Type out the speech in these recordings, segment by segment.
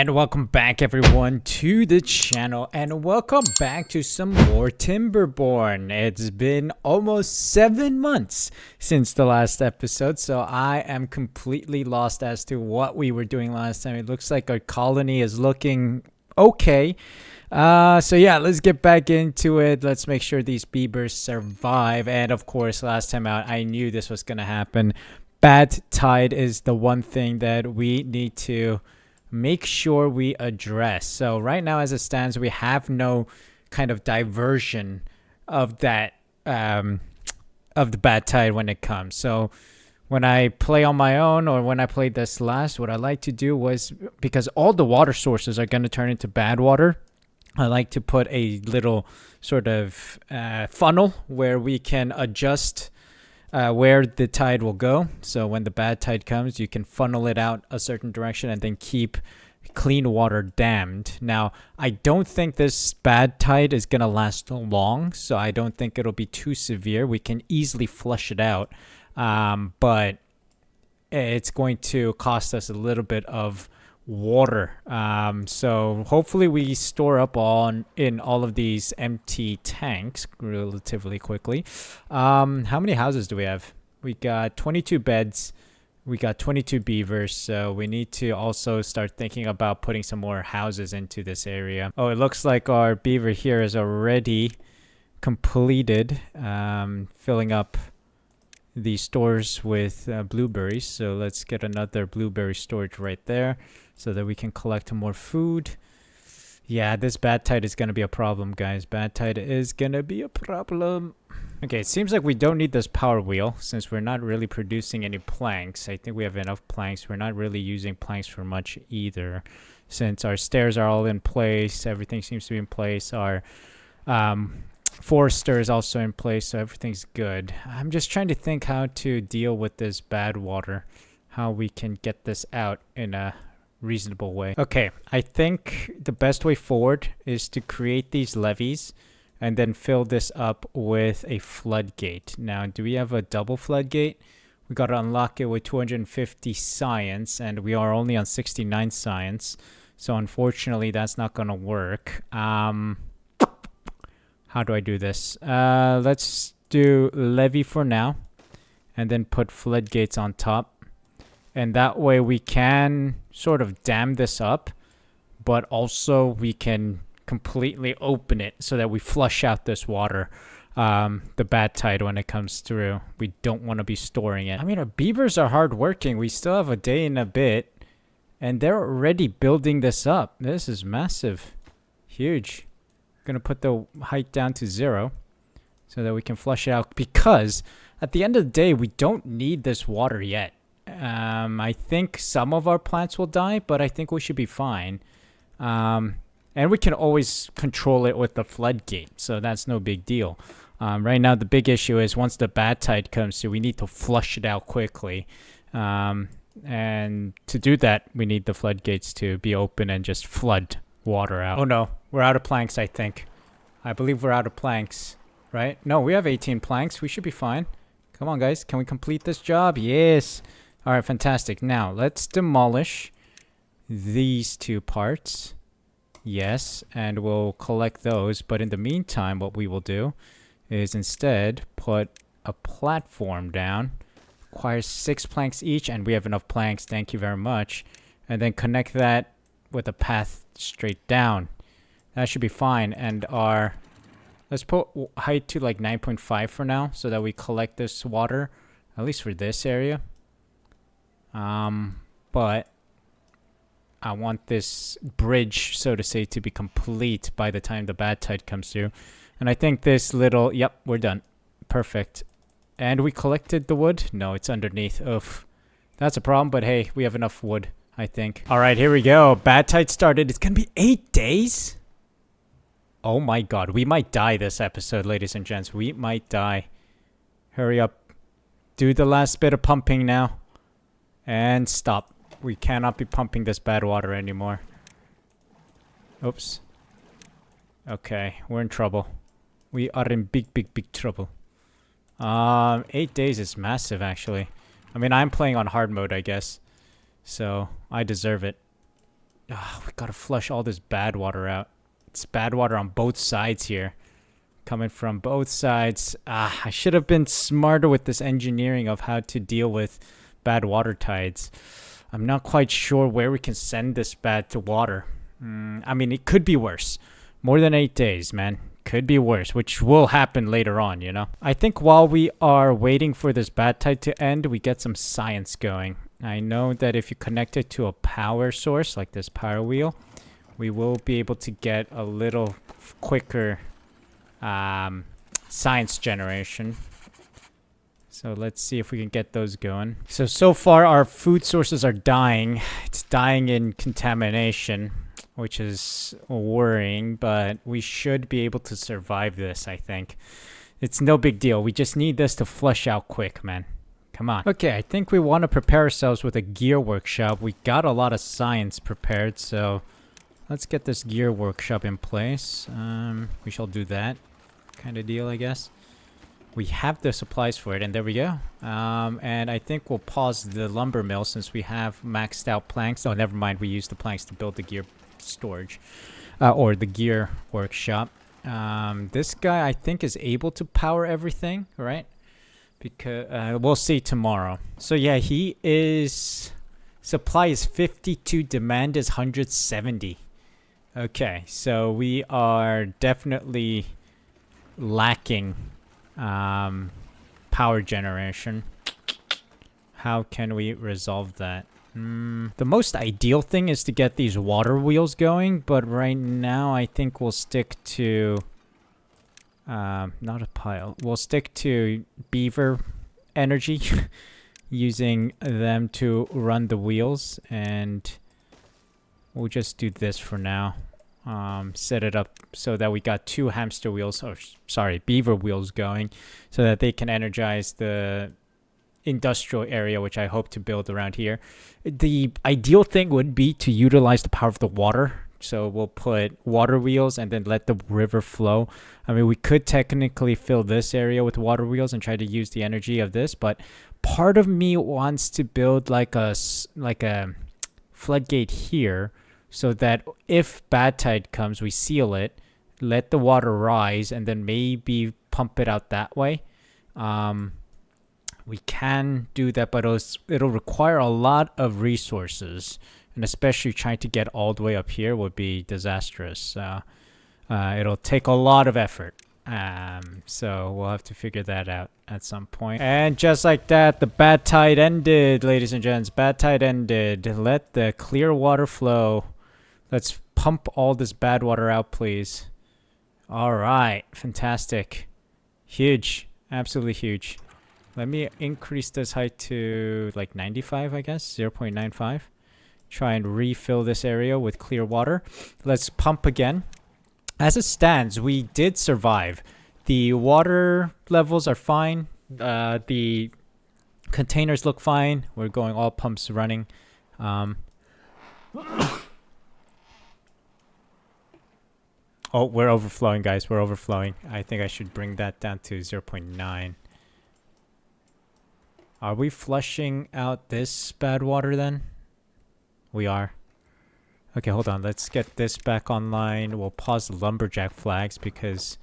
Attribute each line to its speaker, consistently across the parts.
Speaker 1: And welcome back everyone to the channel, and welcome back to some more Timberborn. It's been almost 7 months since the last episode, so I am completely lost as to what we were doing last time. It looks like our colony is looking okay. So yeah, let's get back into it. Let's make sure these beavers survive. And of course, last time out, I knew this was gonna happen. Bad tide is the one thing that we need to make sure we address. So right now, as it stands, we have no kind of diversion of that of the bad tide when it comes. So when I play on my own, or when I played this last, what I like to do was, because all the water sources are going to turn into bad water, I like to put a little sort of funnel where we can adjust where the tide will go. So when the bad tide comes, you can funnel it out a certain direction and then keep clean water dammed. Now, I don't think this bad tide is going to last long, so I don't think it'll be too severe. We can easily flush it out, but it's going to cost us a little bit of water. So hopefully we store up in all of these empty tanks relatively quickly. How many houses do we have? We got 22 beds. We got 22 beavers. So we need to also start thinking about putting some more houses into this area. Oh, it looks like our beaver here is already completed filling up the stores with blueberries. So let's get another blueberry storage right there so that we can collect more food. Yeah, this bad tide is going to be a problem, guys. Bad tide is going to be a problem. Okay, it seems like we don't need this power wheel since we're not really producing any planks. I think we have enough planks. We're not really using planks for much either, since our stairs are all in place. Everything seems to be in place. Our forester is also in place, so everything's good. I'm just trying to think how to deal with this bad water, how we can get this out in a reasonable way. Okay, I think the best way forward is to create these levees and then fill this up with a floodgate. Now, do we have a double floodgate? We got to unlock it with 250 science, and we are only on 69 science, so unfortunately that's not gonna work. How do I do this? Let's do levee for now, and then put floodgates on top. And that way we can sort of dam this up, but also we can completely open it so that we flush out this water, the bad tide when it comes through. We don't want to be storing it. I mean, our beavers are hardworking. We still have a day and a bit, and they're already building this up. This is massive. Huge. Gonna put the height down to 0 so that we can flush it out, because at the end of the day, we don't need this water yet. I think some of our plants will die, but I think we should be fine. And we can always control it with the floodgate, so that's no big deal. Right now, the big issue is once the bad tide comes through, we need to flush it out quickly. And to do that, we need the floodgates to be open and just flood water out. Oh no, we're out of planks, I think. I believe we're out of planks, right? No, we have 18 planks. We should be fine. Come on, guys. Can we complete this job? Yes. All right, fantastic. Now, let's demolish these two parts. Yes, and we'll collect those. But in the meantime, what we will do is instead put a platform down. Requires 6 planks each, and we have enough planks. Thank you very much. And then connect that with a path straight down. That should be fine. And our... let's put height to like 9.5 for now so that we collect this water, at least for this area. But I want this bridge, so to say, to be complete by the time the bad tide comes through. And I think this little... yep, we're done. Perfect. And we collected the wood? No, it's underneath. Oof. That's a problem, but hey, we have enough wood, I think. All right, here we go. Bad tide started. It's gonna be 8 days? Oh my god, we might die this episode, ladies and gents. We might die. Hurry up. Do the last bit of pumping now. And stop. We cannot be pumping this bad water anymore. Oops. Okay, we're in trouble. We are in big, big, big trouble. 8 days is massive, actually. I mean, I'm playing on hard mode, I guess. So, I deserve it. We gotta flush all this bad water out. It's bad water on both sides here. Coming from both sides. I should have been smarter with this engineering of how to deal with bad water tides. I'm not quite sure where we can send this bad to water. I mean, it could be worse. More than 8 days, man. Could be worse, which will happen later on, you know? I think while we are waiting for this bad tide to end, we get some science going. I know that if you connect it to a power source, like this power wheel, we will be able to get a little quicker science generation. So let's see if we can get those going. So far our food sources are dying. It's dying in contamination, which is worrying, but we should be able to survive this, I think. It's no big deal. We just need this to flush out quick, man. Come on. Okay, I think we want to prepare ourselves with a gear workshop. We got a lot of science prepared, so let's get this gear workshop in place. We shall do that kind of deal, I guess. We have the supplies for it, and there we go. And I think we'll pause the lumber mill since we have maxed out planks. Oh, never mind. We used the planks to build the gear storage or the gear workshop. This guy, I think, is able to power everything, right? Because we'll see tomorrow. So yeah, he is... Supply is 52, demand is 170. Okay, so we are definitely lacking power generation. How can we resolve that? The most ideal thing is to get these water wheels going, but right now I think we'll stick to not a pile. We'll stick to beaver energy using them to run the wheels, and we'll just do this for now. Set it up so that we got 2 hamster wheels, or sorry, beaver wheels going, so that they can energize the industrial area, which I hope to build around here. The ideal thing would be to utilize the power of the water. So we'll put water wheels and then let the river flow. I mean, we could technically fill this area with water wheels and try to use the energy of this, but part of me wants to build like a floodgate here, so that if bad tide comes, we seal it, let the water rise, and then maybe pump it out that way. We can do that, but it'll require a lot of resources, and especially trying to get all the way up here would be disastrous. It'll take a lot of effort. So we'll have to figure that out at some point. And just like that, the bad tide ended, ladies and gents. Bad tide ended. Let the clear water flow. Let's pump all this bad water out, please. All right. Fantastic. Huge. Absolutely huge. Let me increase this height to like 95, I guess. 0.95. Try and refill this area with clear water. Let's pump again. As it stands, we did survive. The water levels are fine. The containers look fine. We're going all pumps running. Oh, we're overflowing, guys. We're overflowing. I think I should bring that down to 0.9. Are we flushing out this bad water then? We are. Okay, hold on. Let's get this back online. We'll pause the lumberjack flags because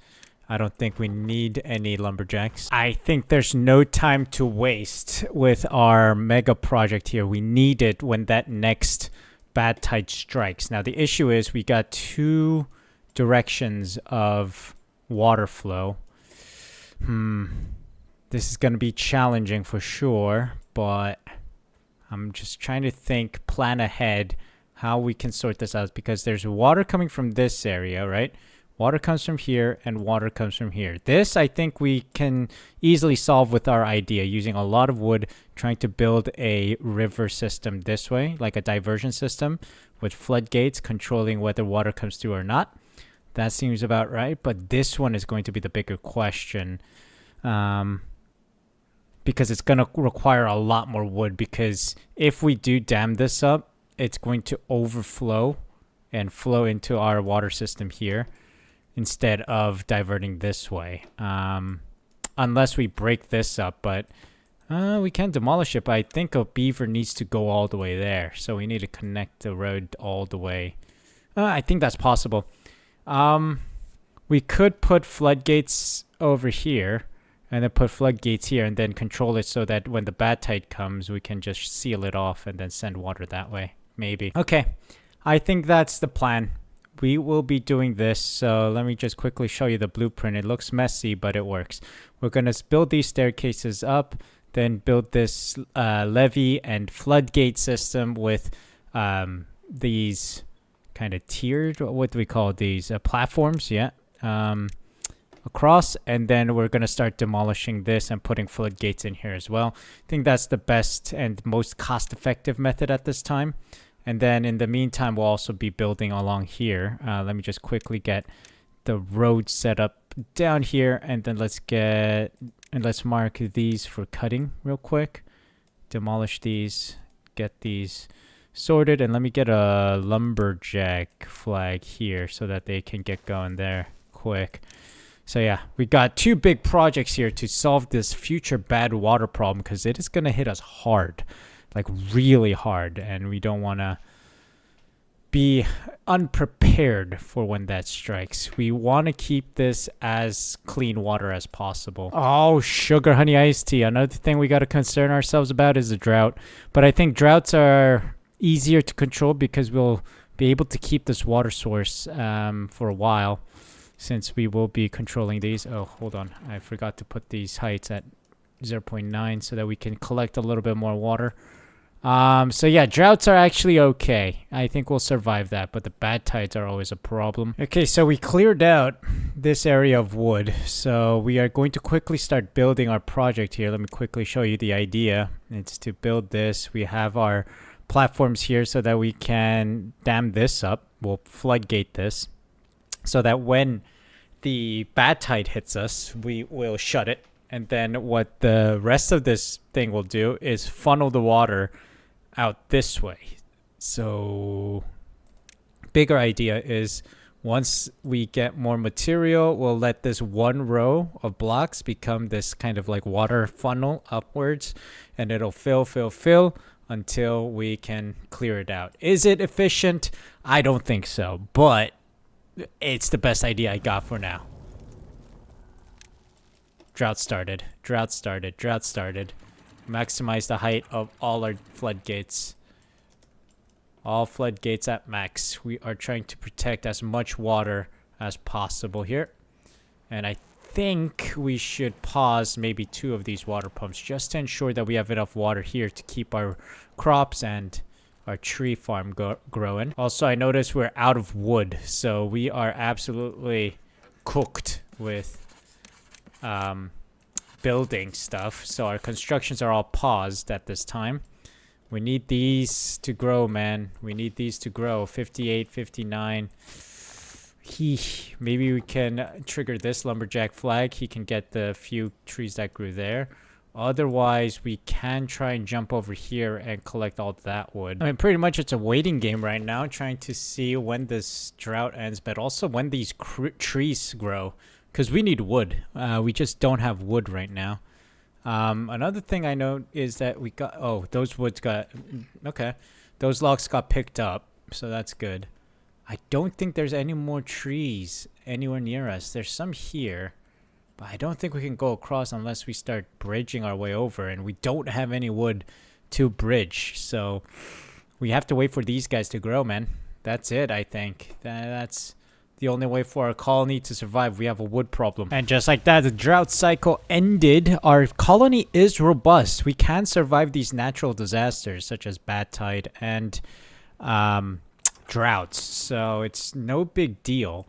Speaker 1: I don't think we need any lumberjacks. I think there's no time to waste with our mega project here. We need it when that next bad tide strikes. Now, the issue is we got 2 directions of water flow. This is going to be challenging for sure, but I'm just trying to think, plan ahead how we can sort this out, because there's water coming from this area, right? Water comes from here and water comes from here. This, I think we can easily solve with our idea, using a lot of wood, trying to build a river system this way, like a diversion system with floodgates controlling whether water comes through or not. That seems about right, but this one is going to be the bigger question, because it's going to require a lot more wood, because if we do dam this up, it's going to overflow and flow into our water system here instead of diverting this way. Unless we break this up, but we can demolish it, but I think a beaver needs to go all the way there, so we need to connect the road all the way. I think that's possible. Um, we could put floodgates over here and then put floodgates here and then control it so that when the bad tide comes, we can just seal it off and then send water that way. Maybe. Okay. I think that's the plan. We will be doing this. So let me just quickly show you the blueprint. It looks messy, but it works. We're going to build these staircases up, then build this levee and floodgate system with these kind of tiered, what do we call these? Platforms, yeah. Across, and then we're going to start demolishing this and putting floodgates in here as well. I think that's the best and most cost-effective method at this time. And then in the meantime, we'll also be building along here. Let me just quickly get the road set up down here, and then let's mark these for cutting real quick. Demolish these, get these sorted, and let me get a lumberjack flag here so that they can get going there quick. So yeah, we got two big projects here to solve this future bad water problem, because it is going to hit us hard, like really hard, and we don't want to be unprepared for when that strikes. We want to keep this as clean water as possible. Oh, sugar honey iced tea. Another thing we got to concern ourselves about is the drought. But I think droughts are easier to control because we'll be able to keep this water source for a while, since we will be controlling these. Oh, hold on. I forgot to put these heights at 0.9 so that we can collect a little bit more water. So yeah, droughts are actually okay. I think we'll survive that, but the bad tides are always a problem. Okay, so we cleared out this area of wood. So we are going to quickly start building our project here. Let me quickly show you the idea. It's to build this. We have our platforms here so that we can dam this up. We'll floodgate this so that when the bad tide hits us, we will shut it. And then what the rest of this thing will do is funnel the water out this way. So bigger idea is once we get more material, we'll let this one row of blocks become this kind of like water funnel upwards, and it'll fill until we can clear it out. Is it efficient? I don't think so, but it's the best idea I got for now. Drought started. Maximize the height of all our floodgates. All floodgates at max. We are trying to protect as much water as possible here. And I think we should pause maybe 2 of these water pumps just to ensure that we have enough water here to keep our crops and our tree farm growing. Also, I noticed we're out of wood, so we are absolutely cooked with building stuff. So our constructions are all paused at this time. We need these to grow, man. We need these to grow. 58, 59. Maybe we can trigger this lumberjack flag. He can get the few trees that grew there. Otherwise, we can try and jump over here and collect all that wood. I mean, pretty much it's a waiting game right now, trying to see when this drought ends, but also when these trees grow. Because we need wood. We just don't have wood right now. Another thing I know is that we got... Oh, those woods got... Okay. Those logs got picked up, so that's good. I don't think there's any more trees anywhere near us. There's some here, but I don't think we can go across unless we start bridging our way over, and we don't have any wood to bridge. So we have to wait for these guys to grow, man. That's it, I think. That's... the only way for our colony to survive. We have a wood problem. And just like that, the drought cycle ended. Our colony is robust. We can survive these natural disasters such as bad tide and droughts. So it's no big deal.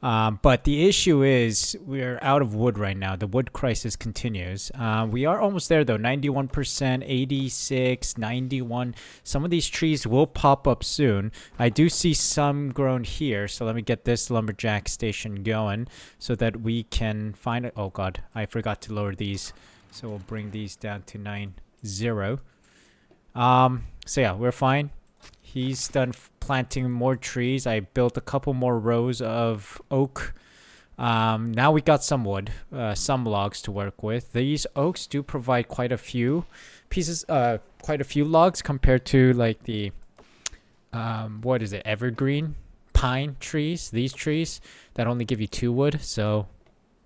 Speaker 1: But the issue is we're out of wood right now. The wood crisis continues. We are almost there though. 91%, 86, 91. Some of these trees will pop up soon. I do see some grown here. So let me get this lumberjack station going so that we can find it. Oh God, I forgot to lower these. So we'll bring these down to 90. So yeah, we're fine. He's done planting more trees. I built a couple more rows of oak. Now we got some wood, some logs to work with. These oaks do provide quite a few pieces, quite a few logs compared to like the, what is it, evergreen pine trees, these trees that only give you 2 wood. So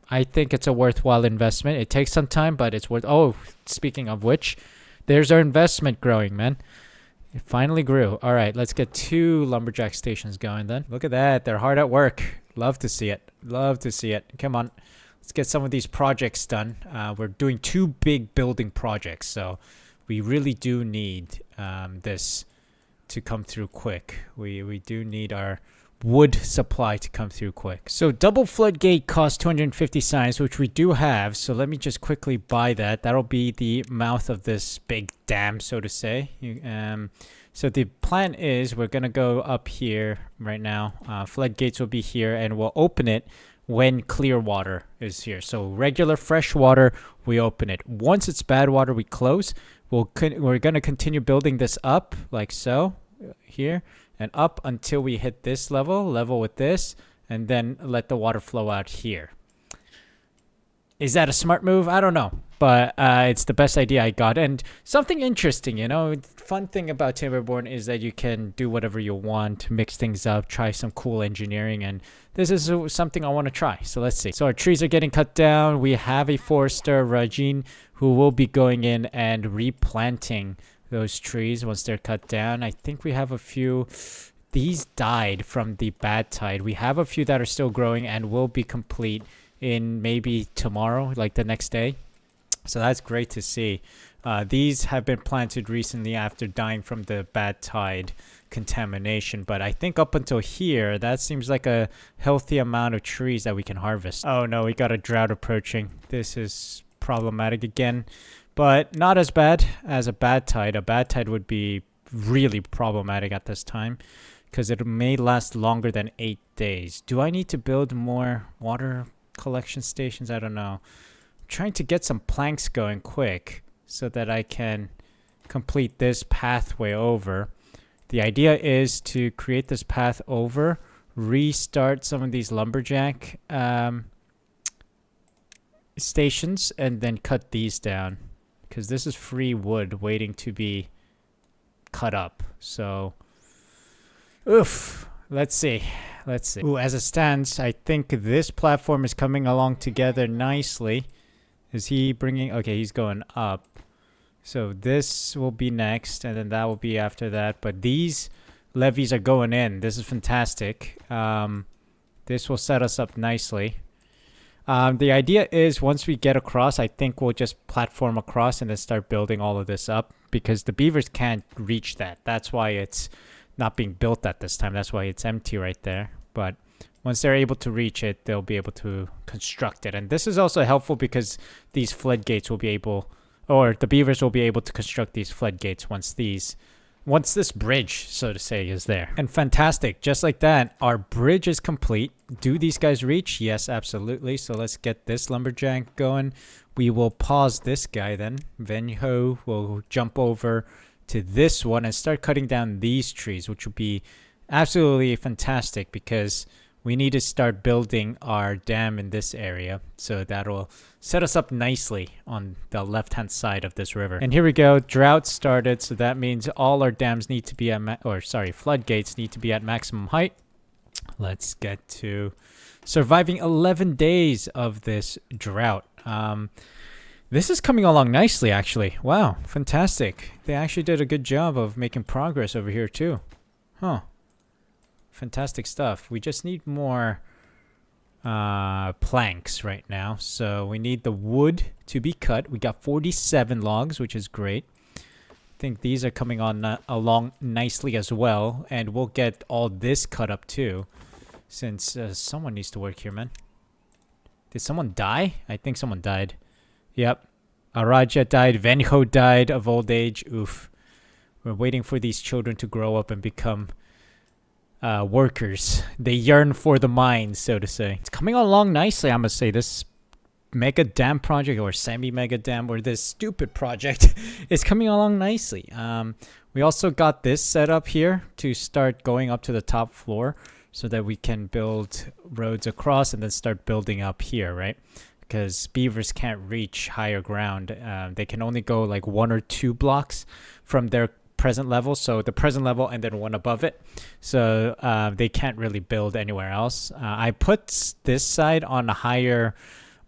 Speaker 1: I think it's a worthwhile investment. It takes some time, but it's worth. Oh, speaking of which, there's our investment growing, man. It finally grew. All right, let's get 2 lumberjack stations going then. Look at that. They're hard at work. Love to see it. Love to see it. Come on. Let's get some of these projects done. We're doing 2 big building projects, so we really do need this to come through quick. We do need our wood supply to come through quick. So double floodgate costs 250 signs, which we do have. So let me just quickly buy that. That'll be the mouth of this big dam, so to say. So the plan is we're gonna go up here right now. Floodgates will be here, and we'll open it when clear water is here. So regular fresh water, we open it. Once it's bad water, we close. We're gonna continue building this up like so, here and up until we hit this level with this, and then let the water flow out here. Is that a smart move? I don't know, but it's the best idea I got. And something interesting, you know, fun thing about Timberborn is that you can do whatever you want, mix things up, try some cool engineering, and this is something I want to try. So let's see. So our trees are getting cut down. We have a forester, Rajin, who will be going in and replanting those trees once they're cut down. I think we have a few. These died from the bad tide. We have a few that are still growing and will be complete in maybe tomorrow, like the next day. So that's great to see. These have been planted recently after dying from the bad tide contamination, but I think up until here that seems like a healthy amount of trees that we can harvest. Oh no, we got a drought approaching. This is problematic again, but not as bad as a bad tide. A bad tide would be really problematic at this time because it may last longer than 8 days. Do I need to build more water collection stations? I don't know. I'm trying to get some planks going quick so that I can complete this pathway over. The idea is to create this path over, restart some of these lumberjack stations, and then cut these down because this is free wood waiting to be cut up. So let's see. Ooh, as it stands, I think this platform is coming along together nicely. Is he bringing? Okay, he's going up. So this will be next, and then that will be after that. But these levees are going in. This is fantastic. This will set us up nicely. The idea is once we get across, I think we'll just platform across and then start building all of this up because the beavers can't reach that. That's why it's not being built at this time. That's why it's empty right there. But once they're able to reach it, they'll be able to construct it. And this is also helpful because these floodgates will be able, or the beavers will be able to construct these floodgates once this bridge, so to say, is there. And fantastic, just like that, our bridge is complete. Do these guys reach? Yes, absolutely. So let's get this lumberjack going. We will pause this guy then. Venho will jump over to this one and start cutting down these trees, which will be absolutely fantastic because we need to start building our dam in this area. So that'll set us up nicely on the left-hand side of this river. And here we go. Drought started. So that means all our dams need to be at, floodgates need to be at maximum height. Let's get to surviving 11 days of this drought. This is coming along nicely, actually. Wow, fantastic. They actually did a good job of making progress over here, too. Huh. Fantastic stuff. We just need more planks right now. So we need the wood to be cut. We got 47 logs, which is great. I think these are coming on along nicely as well. And we'll get all this cut up, too. Since someone needs to work here, man. Did someone die? I think someone died. Yep. Araja died. Venho died of old age. Oof. We're waiting for these children to grow up and become workers. They yearn for the mines, so to say. It's coming along nicely, I must say. This mega dam project or semi-mega dam or this stupid project is coming along nicely. We also got this set up here to start going up to the top floor so that we can build roads across and then start building up here, right? Because beavers can't reach higher ground. They can only go like 1 or 2 blocks from their present level, so the present level and then one above it. So they can't really build anywhere else. I put this side on a higher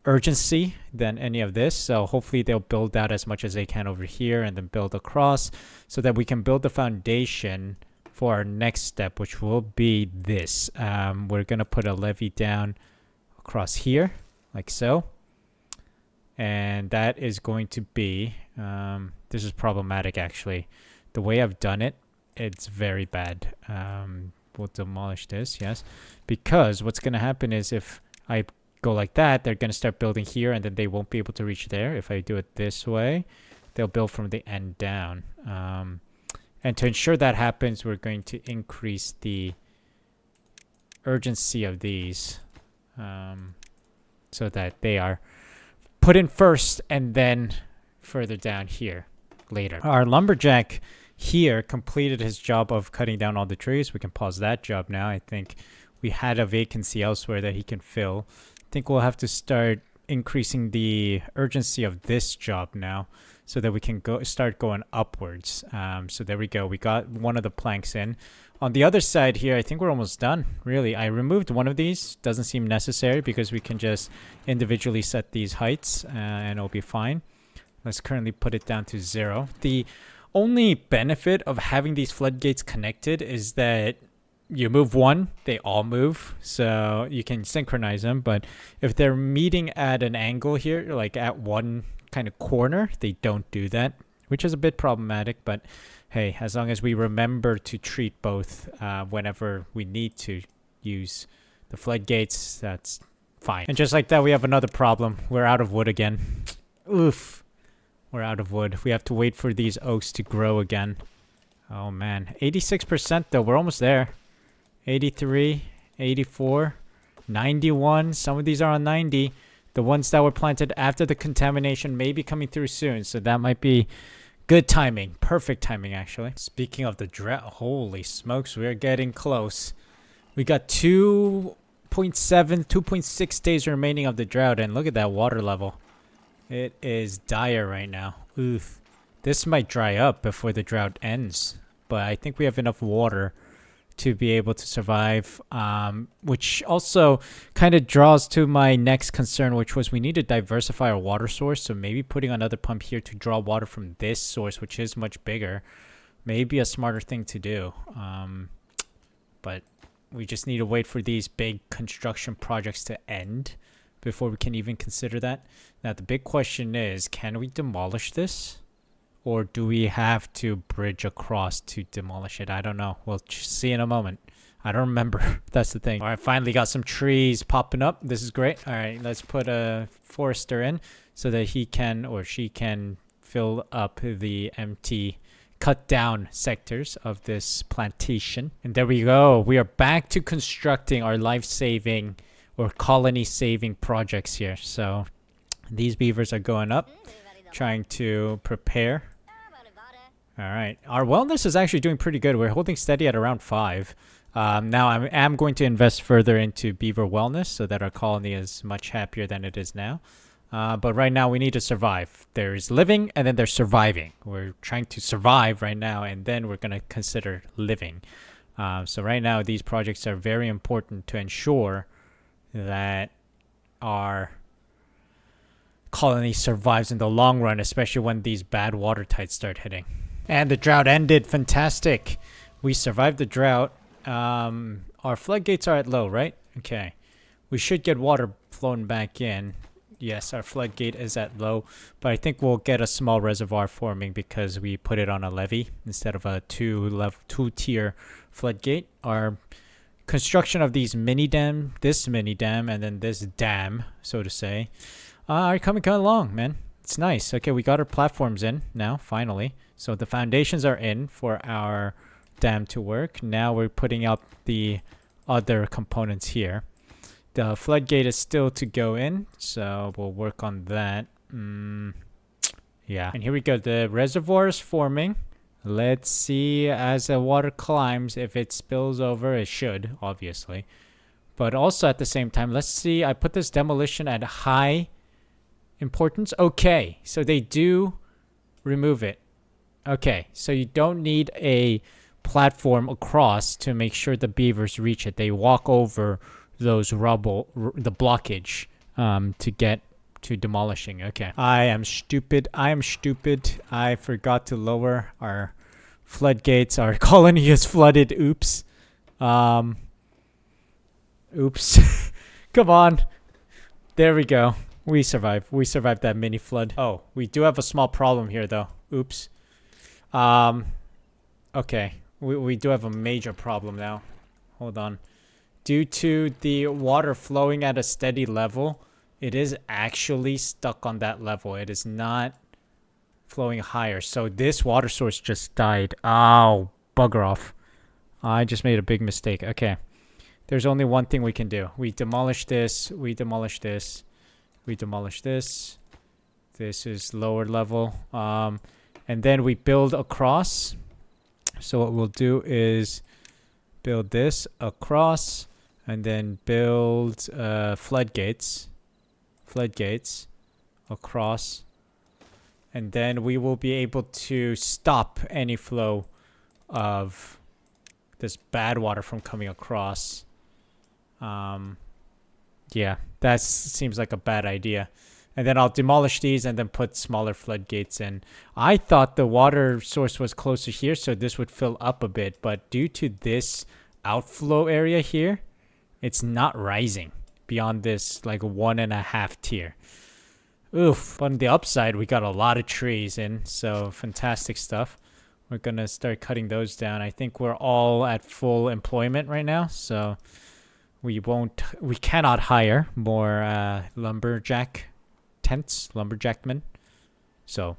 Speaker 1: urgency than any of this, so hopefully they'll build out as much as they can over here and then build across so that we can build the foundation for our next step, which will be this. We're gonna put a levee down across here like so, and that is going to be this is problematic actually. The way I've done it, it's very bad. We'll demolish this, yes, because what's gonna happen is if I go like that, they're gonna start building here and then they won't be able to reach there. If I do it this way, they'll build from the end down. And to ensure that happens, we're going to increase the urgency of these so that they are put in first and then further down here later. Our lumberjack here completed his job of cutting down all the trees. We can pause that job now. I think we had a vacancy elsewhere that he can fill. I think we'll have to start increasing the urgency of this job now so that we can start going upwards. So there we go. We got one of the planks in. On the other side here, I think we're almost done, really. I removed one of these. Doesn't seem necessary because we can just individually set these heights and it'll be fine. Let's currently put it down to 0. The only benefit of having these floodgates connected is that you move one, they all move, so you can synchronize them. But if they're meeting at an angle here, like at one kind of corner, they don't do that, which is a bit problematic. But hey, as long as we remember to treat both whenever we need to use the floodgates, that's fine. And just like that, we have another problem. We're out of wood again. Oof. We're out of wood. We have to wait for these oaks to grow again. Oh man. 86% though. We're almost there. 83, 84, 91. Some of these are on 90. The ones that were planted after the contamination may be coming through soon. So that might be good timing. Perfect timing, actually. Speaking of the drought, holy smokes, we're getting close. We got 2.7, 2.6 days remaining of the drought. And look at that water level. It is dire right now. Oof. This might dry up before the drought ends. But I think we have enough water to be able to survive, which also kind of draws to my next concern, which was we need to diversify our water source. So maybe putting another pump here to draw water from this source, which is much bigger, may be a smarter thing to do. But we just need to wait for these big construction projects to end before we can even consider that. Now the big question is, can we demolish this? Or do we have to bridge across to demolish it? I don't know. We'll see in a moment. I don't remember. That's the thing. All right, finally got some trees popping up. This is great. All right, let's put a forester in so that he can or she can fill up the empty cut down sectors of this plantation. And there we go. We are back to constructing our life-saving or colony-saving projects here. So these beavers are going up, trying to prepare. All right, our wellness is actually doing pretty good. We're holding steady at around 5. Now I am going to invest further into beaver wellness so that our colony is much happier than it is now. But right now we need to survive. There's living and then there's surviving. We're trying to survive right now and then we're going to consider living. So right now these projects are very important to ensure that our colony survives in the long run, especially when these bad water tides start hitting. And the drought ended. Fantastic. We survived the drought. Our floodgates are at low, right? Okay. We should get water flowing back in. Yes, our floodgate is at low, but I think we'll get a small reservoir forming because we put it on a levee instead of a two-tier floodgate. Our construction of these mini dam, this mini dam, and then this dam, so to say, are coming along, man. It's nice. Okay, we got our platforms in now, finally. So the foundations are in for our dam to work. Now we're putting up the other components here. The floodgate is still to go in, so we'll work on that. Yeah, and here we go. The reservoir is forming. Let's see as the water climbs if it spills over. It should, obviously. But also at the same time, let's see. I put this demolition at high importance. Okay, so they do remove it. Okay, so you don't need a platform across to make sure the beavers reach it. They walk over those rubble, the blockage, to get to demolishing. Okay. I am stupid. I am stupid. I forgot to lower our floodgates. Our colony is flooded. Oops. Oops. Come on. There we go. We survived. We survived that mini flood. Oh, we do have a small problem here though. Oops. Okay. We do have a major problem now. Hold on. Due to the water flowing at a steady level, it is actually stuck on that level. It is not flowing higher. So this water source just died. Oh, bugger off. I just made a big mistake. Okay. There's only one thing we can do. We demolish this. We demolish this. We demolish this. This is lower level. And then we build across. So what we'll do is build this across and then build floodgates across, and then we will be able to stop any flow of this bad water from coming across. Yeah, that seems like a bad idea. And then I'll demolish these and then put smaller floodgates in. I thought the water source was closer here, so this would fill up a bit. But due to this outflow area here, it's not rising beyond this like 1.5 tier. Oof. But on the upside, we got a lot of trees in, so fantastic stuff. We're going to start cutting those down. I think we're all at full employment right now, so we cannot hire more lumberjack tents, lumberjackmen. So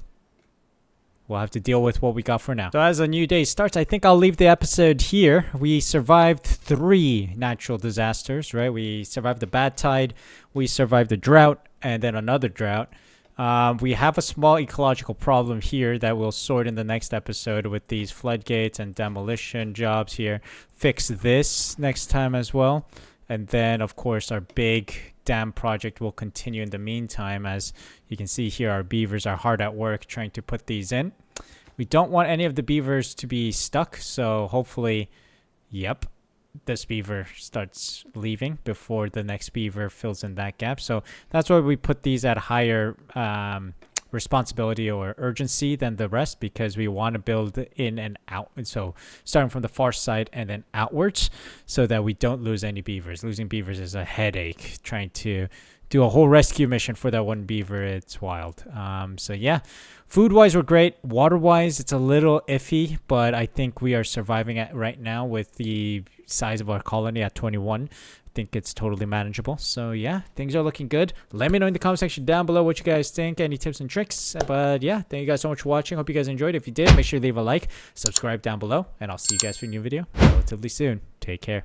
Speaker 1: we'll have to deal with what we got for now. So as a new day starts, I think I'll leave the episode here. We survived 3 natural disasters, right? We survived the bad tide, we survived the drought, and then another drought. We have a small ecological problem here that we'll sort in the next episode with these floodgates and demolition jobs here. Fix this next time as well. And then, of course, our big dam project will continue in the meantime. As you can see here, our beavers are hard at work trying to put these in. We don't want any of the beavers to be stuck, so hopefully, yep, this beaver starts leaving before the next beaver fills in that gap. So that's why we put these at higher responsibility or urgency than the rest, because we want to build in and out. And so starting from the far side and then outwards, so that we don't lose any beavers. Losing beavers is a headache. Trying to do a whole rescue mission for that one beaver, it's wild. So yeah, food wise we're great. Water wise it's a little iffy, but I think we are surviving it right now with the size of our colony at 21. I think it's totally manageable. So yeah, things are looking good. Let me know in the comment section down below what you guys think, any tips and tricks. But yeah, thank you guys so much for watching. Hope you guys enjoyed. If you did, make sure to leave a like, subscribe down below, and I'll see you guys for a new video relatively soon. Take care.